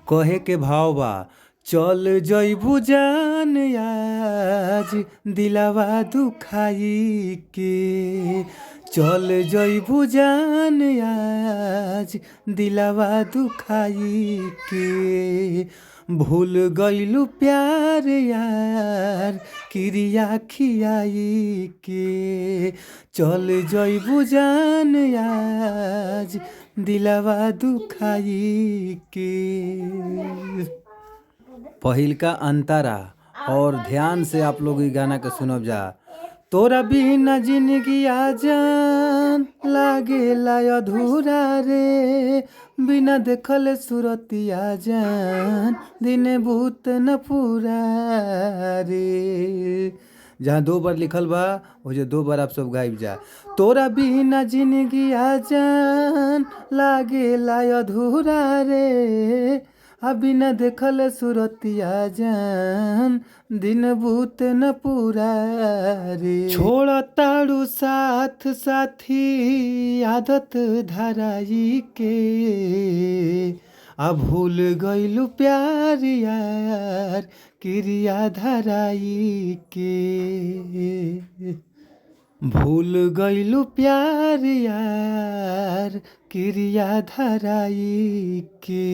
कहे के भाव बा, चल जइबू जान आज दिलवा दुखाई के। चल जइबू जान आज दिलवा दुखाई के। भूल गइलू प्यार यार क्रिया खियाई के। चल जइबू जान आज दिलवा दुखाई के। पहिलका अंतरा और ध्यान से आप लोग ये गाना के सुनब जा। तोरा बिना जिंदगी जान लागेला अधूरा रे। बिना देखल सुरतिया जान दिन भूत न पूरा रे। जहाँ 2 बार लिखल बा वो 2 बार आप सब गाइब जा। तोरा बिना जिंदगी जान लागेला अधूरा रे। बिना देखल सुरतिया जान दिन भूत न पूरा रे। छोड़ ताड़ू साथ साथी आदत धराई के। भूल गइलू प्यार यार क्रिया धराई के। भूल गइलू प्यार यार क्रिया धराई के।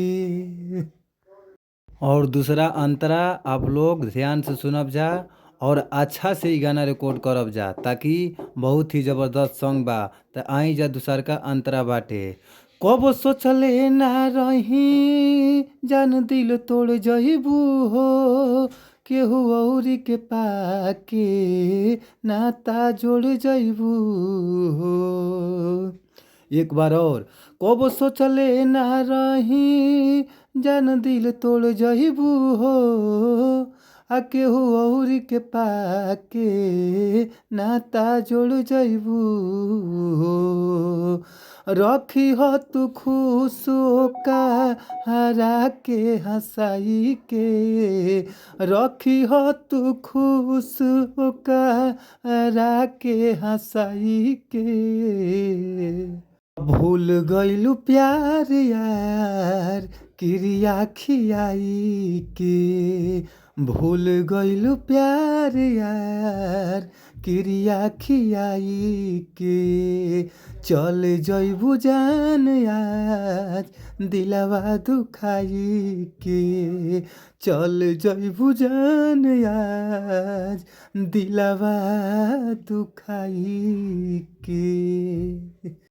और दूसरा अंतरा आप लोग ध्यान से सुनब जा और अच्छा से ही गाना रिकॉर्ड करब जा, ताकि बहुत ही ज़बरदस्त सॉन्ग बा। तो आई जा दूसर का अंतरा बाटे। कब सोचले ना रही जान दिल तोड़ जइबू हो। केहू औरी के पाके नाता जोड़ जइबू हो। एक बार और। कब सोचले ना रही जान दिल तोड़ जइबू हो। केहू औरी के पाके नाता जोड़ जइबू हो। रखी हो तू खुश का हरा के हंसाई के। रखी हो तू खुश का हरा के हंसाई के। भूल गइलू प्यार यार क्रिया खियाई के। भूल गइलू प्यार यार क्रिया खियाई के। चल जइबू जान आज दिलवा दुखाई के। चल जइबू जान आज दिलवा दुखाई के।